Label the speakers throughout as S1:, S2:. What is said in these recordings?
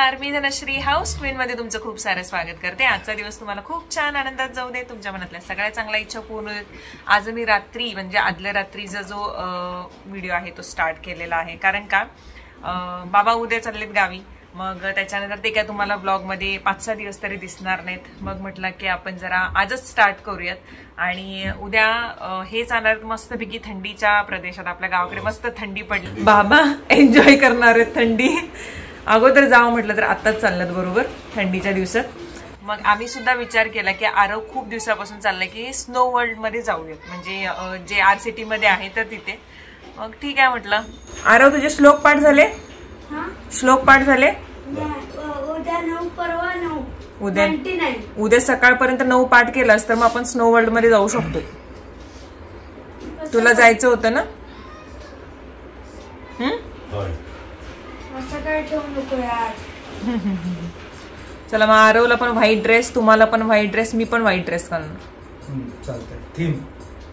S1: नमस्कार, मी Dhanashree house queen मध्ये तुमचं खूप सारं स्वागत करते। आजचा दिवस तुम्हाला खूप छान आनंदात जाऊ दे, तुमच्या मनातल्या सगळ्या चांगल्या इच्छा पूर्ण होत। आज मी रात्री म्हणजे आदल्या रात्रीचा जो व्हिडिओ आहे तो स्टार्ट केलेला आहे, कारण का बाबा उद्या चाललेत गावी। मग त्याच्यानंतर ते काय तुम्हाला ब्लॉग मध्ये 5-6 दिवस तरी दिसणार नाहीत। मग म्हटलं की आपण जरा आजच स्टार्ट करूयात आणि उद्या हे जाणार मस्तपैकी थंडीच्या प्रदेशात। आपल्या गावाकडे मस्त थंडी पडली, बाबा एन्जॉय करणार आहेत थंडी। अगोदर जावं म्हटलं तर आत्ताच चालल्यात बरोबर थंडीच्या दिवसात। मग आम्ही सुद्धा विचार केला की आरव खूप दिवसापासून चाललंय की स्नो वर्ल्ड मध्ये जाऊयात, म्हणजे जे आर-सिटी मध्ये आहे तर तिथे। मग ठीक आहे म्हटलं। आरव तुझे श्लोक पाठ झाले? श्लोक पाठ झाले?
S2: उद्या 9 परवा 9
S1: उद्या सकाळपर्यंत 9 पाठ केलास तर मग आपण स्नो वर्ल्ड मध्ये जाऊ शकतो। तुला जायचं होतं ना? चला मग आरवला पण व्हाईट ड्रेस, तुम्हाला पण व्हाईट ड्रेस, मी पण व्हाईट ड्रेस घालणार।
S3: थीम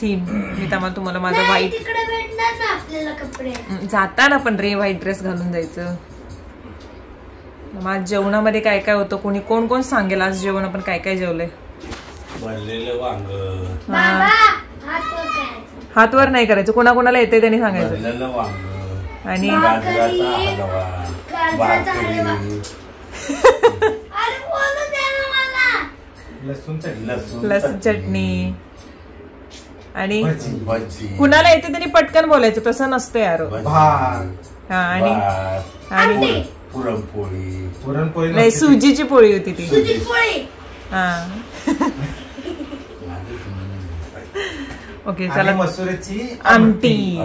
S1: मी तुम्हाला माझा व्हाईट
S2: तिकडे भेटणार ना आपल्याला कपडे।
S1: जाताना पण रे व्हाईट ड्रेस घालून जायचं। आज जेवणामध्ये काय काय होतं, कोणी कोण कोण सांगेल आज जेवण आपण काय काय जेवलंय? हातवर नाही करायचं, कोणाकोणाला येते त्यांनी सांगायचं। आणि लसूण चटणी आणि कुणाला येते त्यांनी पटकन बोलायचं, तसं नसतं यार। आणि पुरणपोळी नाही, सुजीची पोळी होती ती। हा ओके चला।
S3: मसुराची
S1: आमटी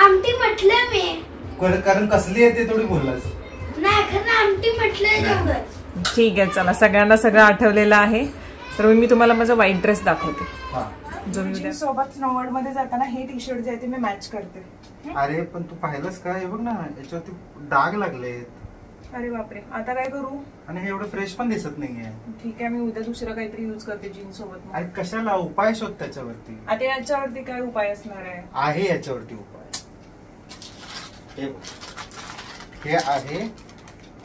S2: आमटी म्हटलं मी,
S3: कारण कसली येते थोडी बोललास
S2: नाही, खरं आमटी म्हटलं तेवढंच।
S1: ठीक आहे चला, सगळ्यांना सगळं आठवलेलं आहे। तर मी तुम्हाला माझा व्हाईट ड्रेस दाखवते जो मी उद्या सोबत स्नो वर्ल्ड मध्ये जाताना हे टी शर्ट जे आहे ते मी मॅच करते।
S3: अरे पण तू पाहिलंस का? हे बघ ना, याच्यावरती डाग लागलेत।
S1: अरे बापरे, आता काय करू?
S3: आणि हे एवढं फ्रेश पण दिसत नाहीये।
S1: ठीक आहे, मी उद्या दुसरं काहीतरी यूज करते जीन्स सोबत।
S3: अरे कशाला? उपाय शोध त्याच्यावरती।
S1: आता याच्यावरती काय उपाय असणार आहे?
S3: याच्यावरती उपाय हे आहे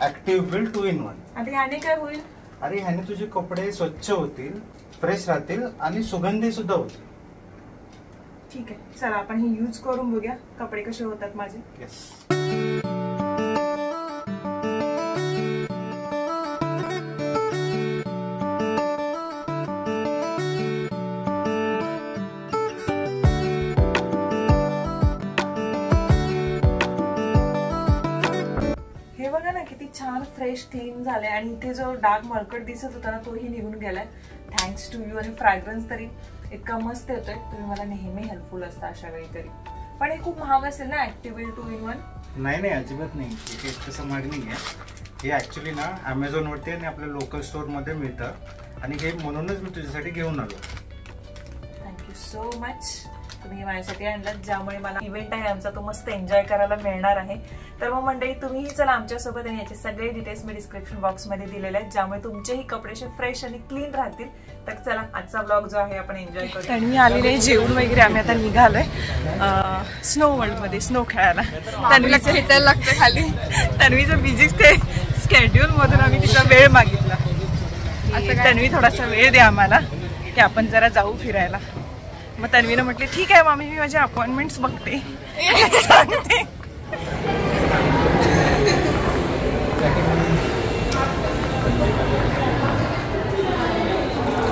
S3: ऍक्टिव्ह फिल 2 in 1।
S1: आता याने काय होईल?
S3: अरे ह्याने तुझे कपडे स्वच्छ होतील, फ्रेश राहतील आणि सुगंधी सुद्धा होतील।
S1: ठीक आहे चला, आपण हे यूज करून बघूया कपडे कसे होतात माझे।
S3: येस।
S1: हे बघा ना किती छान फ्रेश क्लीन झाले आणि इथे जो डार्क मळकट दिसत होता ना तोही निघून गेलाय, थँक्स टू यू। आणि फ्रॅग्रन्स तरी इतका मस्त येतोय, तुम्ही मला नेहमी हेल्पफुल असता अशा वेळी तरी। पण हे खूप महाग असेल ना ऍक्टिव्ह 2 in 1?
S3: नाही अजिबात नाही, हे तसं महाग नाही आहे। हे ऍक्च्युली ना अमेझॉन वरती आणि आपल्या लोकल स्टोर मध्ये मिळतं आणि हे म्हणूनच मी तुझ्यासाठी घेऊन आलो।
S1: थँक्यू सो मच, तुम्ही माझ्यासाठी आणलं, ज्यामुळे मला इव्हेंट आहे आमचा तो मस्त एन्जॉय करायला मिळणार आहे। तर मग मंडळी तुम्हीही चला आमच्यासोबत, आणि याचे सगळे डिटेल्स मी डिस्क्रिप्शन बॉक्स मध्ये दिलेले आहेत, ज्यामुळे तुमचेही कपडे फ्रेश आणि क्लीन राहतील। तर चला आजचा ब्लॉग जो आहे आपण एन्जॉय करू। आणि मी आलेले जेवण वगैरे आम्ही आता निघालोय स्नो वर्ल्ड मध्ये स्नो खेळायला। तन्वीला खेळायला लागतं खाली, तन्वीचं बिझी स्केड्यूल मधून आम्ही तिचा वेळ मागितला, असं तन्वी थोडासा वेळ द्या आम्हाला की आपण जरा जाऊ फिरायला। मग तन्वीनं म्हटले ठीक आहे मामी, मी माझे अपॉइंटमेंट्स बघते सांगते।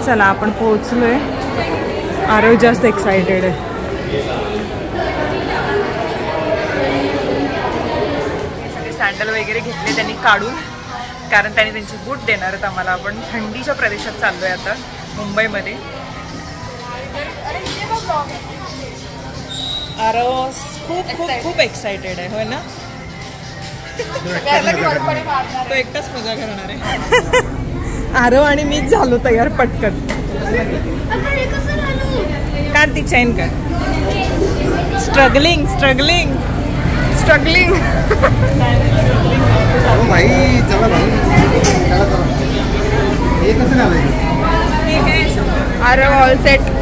S1: चला आपण पोहोचलोय, आरव जास्त एक्साइटेड आहे। सगळे सँडल वगैरे घेतले त्यांनी काढून, कारण त्यांनी त्यांचे बूट देणार आहेत आम्हाला। आपण थंडीच्या प्रदेशात चाललोय आता मुंबईमध्ये। आरव खूप खूप खूप एक्साइटेड आहे, होय ना? तो एकटाच मजा करणार आहे। आरव आणि मीच झालो तयार पटकन। कार्तिक चैन कर, स्ट्रगलिंग स्ट्रगलिंग स्ट्रगलिंग।
S3: भाई चला भाई, हे कसं घालायचं?
S1: Aarav all set.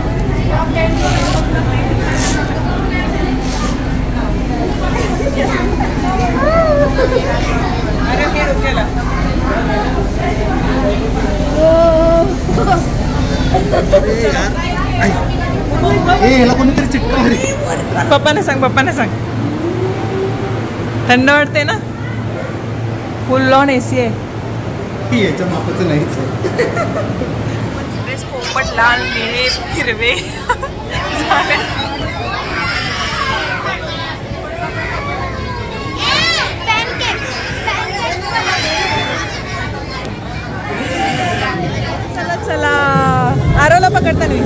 S3: याला कोणीतरी चिटका मारी.
S1: पप्पाने सांग. थंड वाटते ना? फुल ऑन AC आहे.
S3: याच्या मापाचं नाहीच आहे.
S1: पोपट लाल निळे हिरवे. चला आरोला पकडता नाही.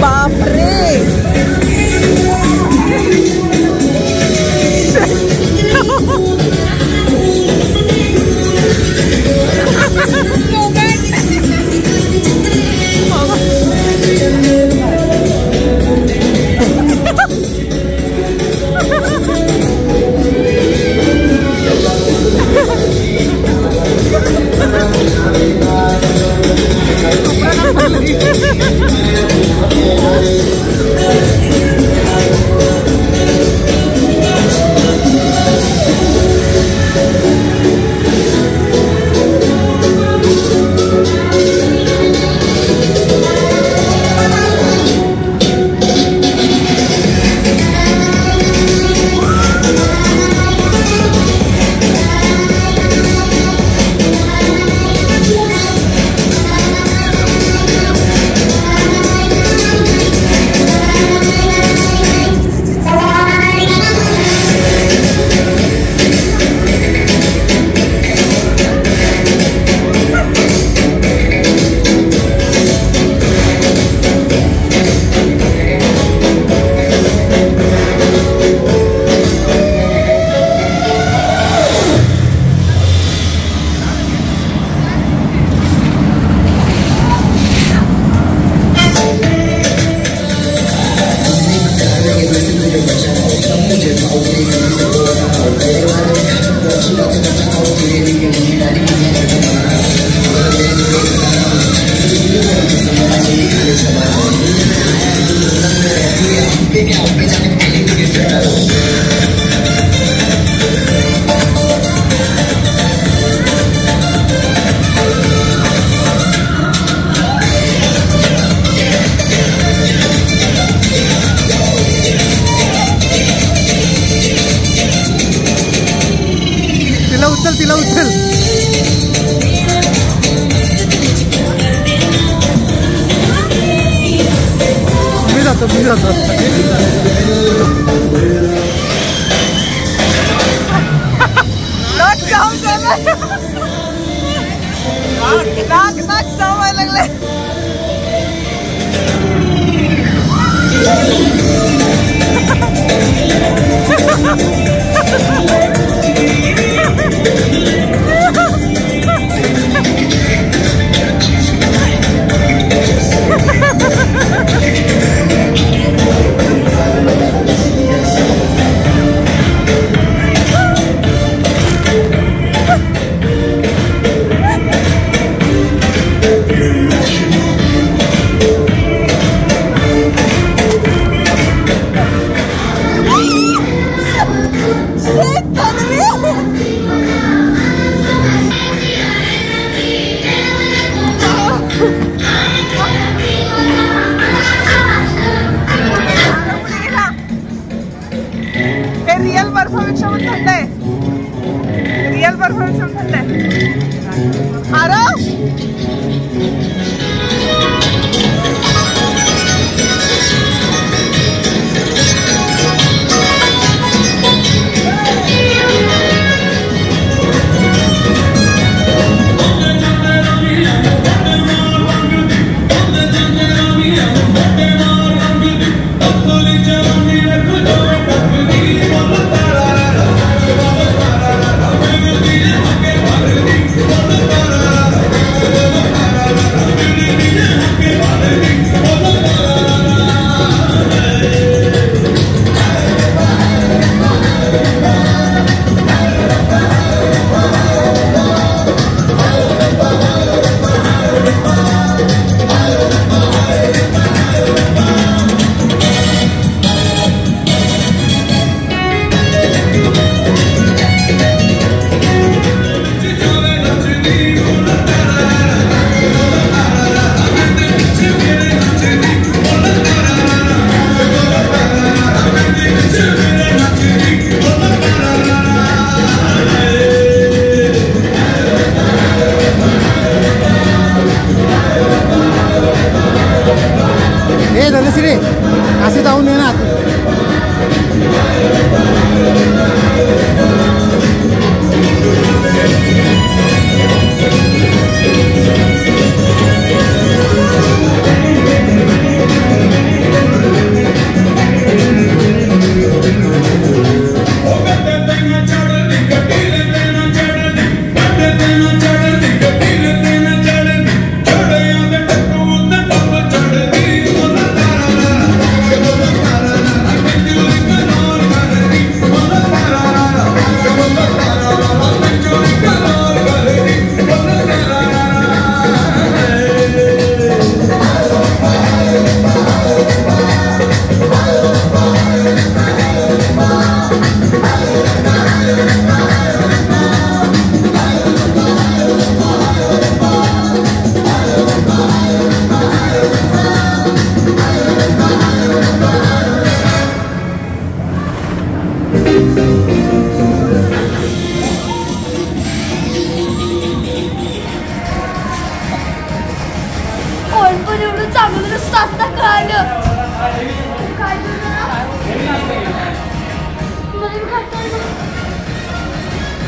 S1: बापरे
S3: तिला उचल. मी जातो.
S1: नाक चावायला लागले.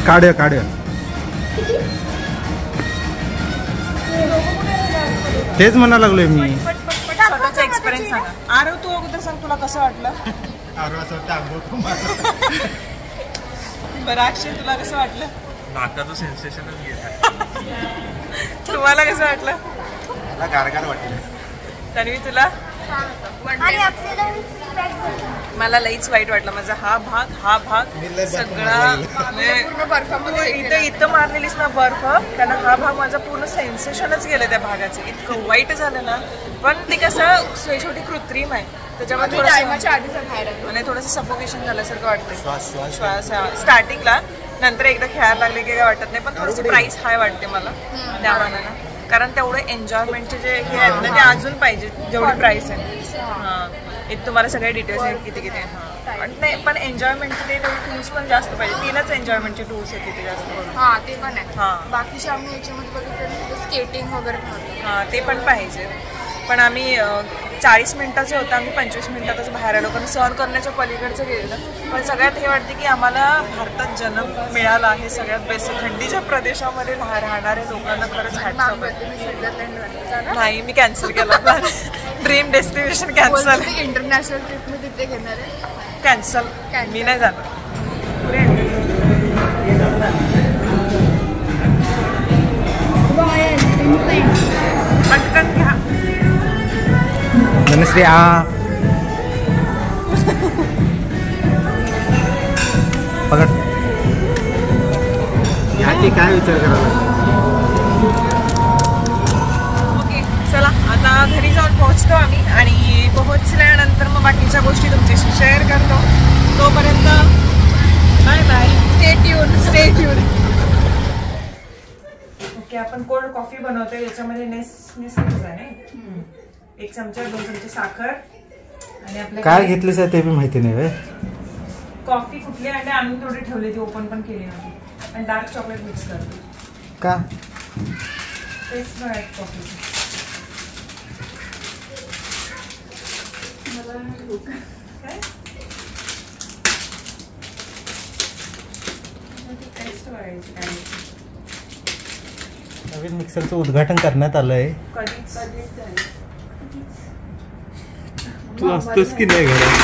S3: काढ तेच म्हणा लागलोय मी.
S1: स्वतःचा एक्सपिरियन्स सांगा. आरव तू अगोदर सांग, तुला कसं वाटलं? बरं अक्षय तुला कसं वाटलं?
S4: नाकाचं सेन्सेशनच गेलं.
S1: तुम्हाला कसं वाटलं?
S3: मला गारगार वाटलं.
S1: तन्वी तुला?
S2: आणि आपल्याला
S1: मला लईच वाईट वाटलं. माझा हा भाग सगळा इथं मारलेलीस ना बर्फ, कारण हा भाग माझा पूर्ण सेन्सेशनच गेलं त्या भागाचं. इतकं वाईट झालं ना. पण ते कसं शेवटी कृत्रिम आहे, त्याच्यामध्ये आणि थोडंसं सफोकेशन झाल्यासारखं वाटतं श्वास स्टार्टिंगला. नंतर एकदा खेळायला लागले की काय वाटत नाही, पण थोडंसं प्राईस हाय वाटते मला त्या मानानं. कारण तेवढं एन्जॉयमेंटचे जे हे आहेत ना ते अजून पाहिजे जेवढी प्राईस आहे. हां, इथं तुम्हाला सगळे डिटेल्स आहेत किती हां. पण नाही, पण एन्जॉयमेंटचे ते टूल्स पण जास्त पाहिजे. 3च एन्जॉयमेंटचे टूल्स आहेत तिथे जास्त करून.
S5: हां ते पण आहे.
S1: हां
S5: बाकीचे आम्ही याच्यामध्ये बघितलं स्केटिंग वगैरे.
S1: हां ते पण पाहिजे. पण आम्ही 40 मिनिटाचं होतं, आम्ही 25 मिनिटातच बाहेर आलो, कारण सहन करण्याच्या पलीकडचं गेलेलं. पण सगळ्यात हे वाटते की आम्हाला भारतात जन्म मिळाला आहे. सगळ्यात बेस्ट थंडीच्या प्रदेशामध्ये राहणाऱ्या लोकांना खरंच नाही, मी कॅन्सल केला. Dream destination cancel.
S5: International trip मी तिथे घेणार आहे.
S1: कॅन्सल, मी नाही जाणार. पटकन घ्या.
S3: धनश्री पकड. याची काय विचार करावा?
S1: ओके चला, आता घरी जाऊन पोहोचतो आम्ही, आणि पोहोचल्यानंतर मग बाकीच्या गोष्टी तुमच्याशी शेअर करतो. तोपर्यंत bye bye. Stay tuned. Okay, आपण कोल्ड कॉफी बनवतोय. याच्यामध्ये नेसकेफे आहे, 1 चमचा 2 चमचे साखर, आणि आपल्या
S3: काय घेतलीस आहे ते बी माहिती नाही.
S1: कॉफी कुठली अंडे आणून थोडी ठेवली, ती ओपन पण केली नव्हती. आणि डार्क चॉकलेट मिक्स करतो.
S3: का
S1: टेस्ट बघा कॉफीची. टेस्ट बघायची काय.
S3: नवीन मिक्सरचं उद्घाटन करण्यात आलंय.
S1: कधीच
S3: तू असतोस की नाही घरात?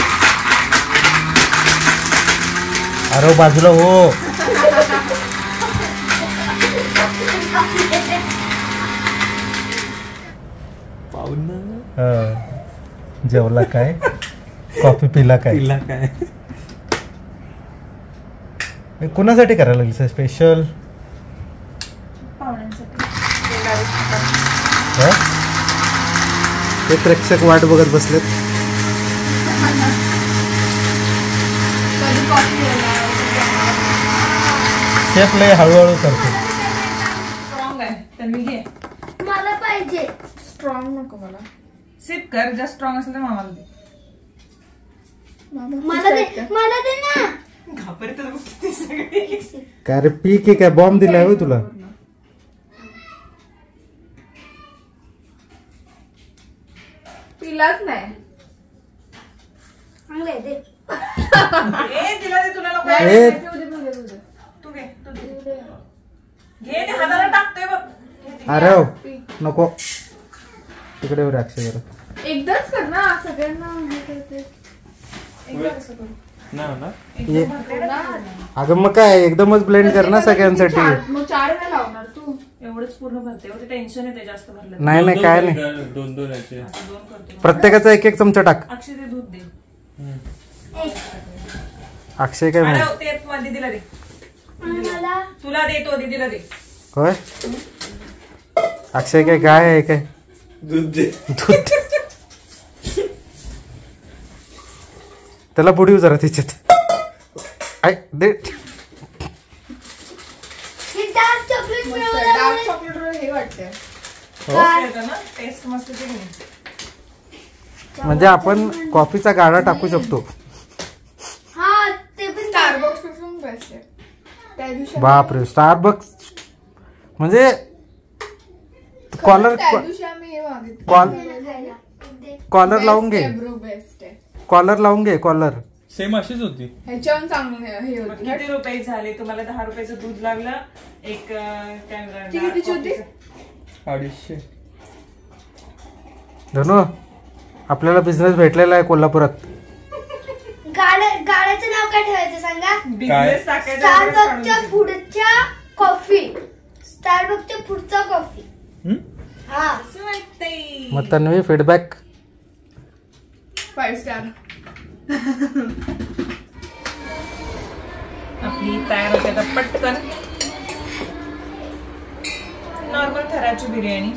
S3: अरे बाजूला हो. जेवला काय? कॉफी पिला काय? कुणासाठी करायला लागली स्पेशल? ते प्रेक्षक वाट बघत बसलेत. शेफ लय हळूहळू करतो.
S1: स्ट्रॉंग आहे, तन्वी घे.
S2: मला पाहिजे.
S5: स्ट्रॉंग नको मला.
S1: सिप कर, जास्त स्ट्रॉंग असेल तर मामाला दे.
S2: मला दे ना.
S1: घाबरतात किती सगळे.
S3: काय रे, पी की काय बॉम्ब दिलाय होय तुला?
S5: पिलाच नाही.
S2: चांगले दे.
S1: तिला दे, तुला नको.
S3: ए,
S1: तू घे, तू घे. घे, ते हाताला टाकतोय बघ.
S3: अरे नको, तिकडे येऊ अक्षय जरा.
S5: एकदाच कर ना, सगळ्यांना हे करते.
S1: एकदा कसं करू?
S3: अगं मग काय, एकदमच ब्लेंड कर ना सगळ्यांसाठी.
S5: मग 4 वेळा लावणार तू.
S1: एवढंच पूर्ण भरते. टेन्शन येते जास्त भरलं.
S3: नाही काय नाही,
S4: 2 याचे.
S3: प्रत्येकाचा 1 चमचा टाक.
S1: अक्षय ते दूध दे.
S3: अक्षय काय
S1: अरे,
S3: म्हणतो?
S1: ते दीदीला दे.
S2: मला
S1: तुला दे, तो दीदीला दे.
S3: होय, अक्षय काय गाय आहे काय?
S4: दूध दे.
S3: त्याला पुढे जरा तिच्यात. दे.
S2: डार्क चॉकलेट
S5: डार्क चॉकलेट हे वाटतंय.
S1: टेस्ट मस्त.
S3: म्हणजे आपण कॉफीचा गाडा टाकू शकतो.
S2: हा, ते पण
S5: स्टारबक्स पासून बेस्ट आहे. त्या दिवशी
S3: बापरे, स्टारबक्स म्हणजे कॉलर
S5: त्या दिवशी आम्ही हे मागितलं.
S3: कॉलर लावून घे.
S5: ब्रू बेस्ट आहे.
S3: कॉलर लावून घे. कॉलर
S4: सेम अशीच होती.
S5: ह्याच्यावर चांगलं हे होती.
S1: किती रुपये झाले तुम्हाला? 10 रुपयाचं दूध लागलं. एक काय म्हणतात,
S5: ती कितीची होती?
S4: 250.
S3: धनु आपल्याला बिझनेस भेटलेला आहे कोल्हापुरात.
S2: गाड्याचं नाव काय ठेवायचं सांगा?
S1: बिझनेस टाकायचा
S2: स्टारबक्सच्या पुढच्या कॉफी. स्टारबक्सच्या पुढचा कॉफी. हा
S1: असं वाटतंय.
S3: मग तन्वी फीडबॅक.
S5: 5 स्टार.
S1: आपली तयार होते आता पटकन नॉर्मल थराची बिर्याणी.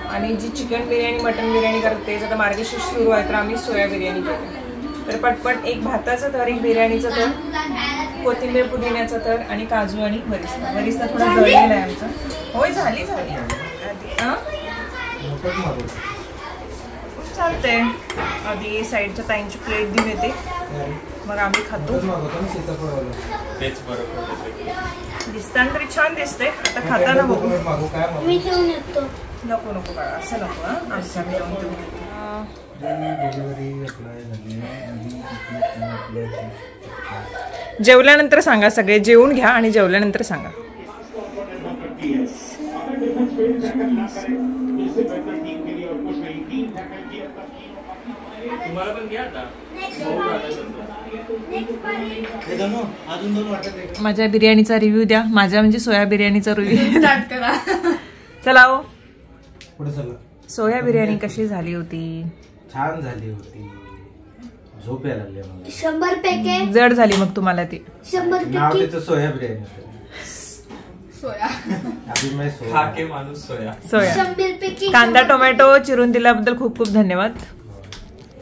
S1: आणि जी चिकन बिर्याणी मटन बिर्याणी करते आता मार्गशीर्ष सुरू आहे तर आम्ही सोया बिर्याणी करतो. तर पटपट एक भाताचा थर, एक बिर्याणीचा थर, कोथिंबीर पुदिन्याचा थर आणि काजू आणि बरिस्ता. बरिस्ता थोडा जळलेला आहे आमचा. होय झाली चालतंय. आधी साईडच्या ताईंची प्लेट देऊन येते मग आम्ही खातो.
S4: तेच बरोबर.
S1: दिसताना तरी छान दिसते. आता खाताना बघू.
S2: मी घेऊन येतो.
S1: नको नको बाळा असं नको. आमच्या जेवल्यानंतर सांगा. सगळे जेवून घ्या आणि जेवल्यानंतर सांगा.
S4: तुम्हाला पण घ्या आता.
S1: माझ्या बिर्याणीचा रिव्ह्यू द्या. माझ्या म्हणजे सोया बिर्याणीचा रिव्ह्यू.
S5: स्टार्ट करा.
S1: चला हो.
S3: पुढे चला.
S1: सोया बिर्याणी कशी झाली होती?
S3: छान झाली होती. झोप यायला लागली मला.
S2: 100 पैकी
S1: जड झाली मग तुम्हाला ती?
S2: 100
S3: नाव
S2: पैकी
S3: तिचं सोया बिर्याणी होतं.
S5: सोया.
S3: अभी मैं सोया.
S4: खाके माणूस सोया.
S1: सोया.
S2: 100 पैकी
S1: कांदा टोमॅटो चिरून दिल्याबद्दल खूप खूप धन्यवाद.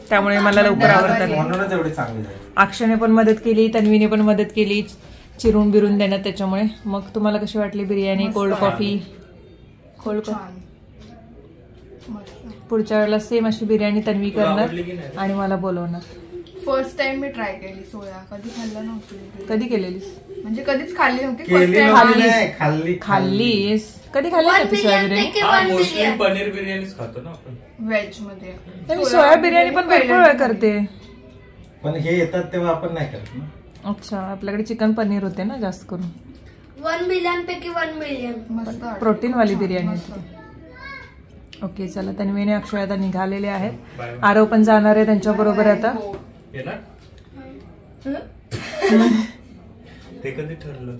S1: त्यामुळे मला लवकर आवडतात.
S3: म्हणूनच एवढी चांगली झाली.
S1: अक्षयने पण मदत केली, तन्वीने पण मदत केली चिरून बिरून देण्यात. त्याच्यामुळे मग तुम्हाला कशी वाटली biryani? Cold coffee? Cold coffee.
S5: छान. मस्त.
S1: पुढच्या वेळेला सेम अशी बिर्याणी तन्वी
S4: तुला
S1: करणार
S4: आवडली की नाही?
S1: आणि मला बोलवणार.
S5: फर्स्ट टाइम मी ट्राय केली सोया. कधी खाल्लं नव्हतं.
S1: कधी केलेलीस?
S5: म्हणजे कधीच खाल्ली नव्हती.
S3: केली
S5: फर्स्ट टाइम
S3: नव्हती
S1: खाल्लीस?
S3: नाही, खाल्ली.
S1: खाल्लीस? कधी खाल्ली
S2: वन
S1: होती सोया
S2: बिर्याणी
S1: बिर्याणी?
S2: पैकी
S4: हा
S2: वन
S4: मोस्टली
S2: बिर्याणी.
S4: पनीर बिर्याणीच खातो ना आपण.
S5: व्हेज मध्ये.
S1: मी सोया बिर्याणी पण भरपूर वेळ करते.
S3: पण हे येतात तेव्हा आपण नाही करत ना.
S1: अच्छा, आपल्याकडे चिकन पनीर होते ना जास्त करून.
S2: 1 बिलियन पैकी 1 मिलियन.
S5: मस्त वाटलं.
S1: प्रोटीन वाली बिर्याणी
S5: मस्त.
S1: होती. ओके चला, तन्वीने अक्षय आता निघालेले आहेत. आरव पण जाणार आहे त्यांच्या बरोबर आता.
S5: हो.
S4: येणार? ते कधी ठरलं?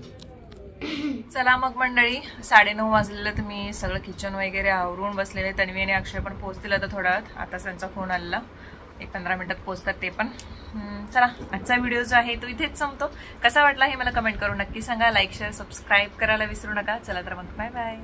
S1: चला मग मंडळी, 9:30 वाजलेलं. तर मी सगळं किचन वगैरे आवरून बसलेले. तन्वी आणि अक्षय पण पोहोचतील आता थोड्या वेळात. आता त्यांचा फोन आलेला, एक 15 मिनिटात पोहोचतात ते पण. चला, आजचा व्हिडिओ जो आहे तो इथेच संपतो. कसा वाटला हे मला कमेंट करून नक्की सांगा. लाईक शेअर सबस्क्राईब करायला विसरू नका. चला तर मग बाय बाय.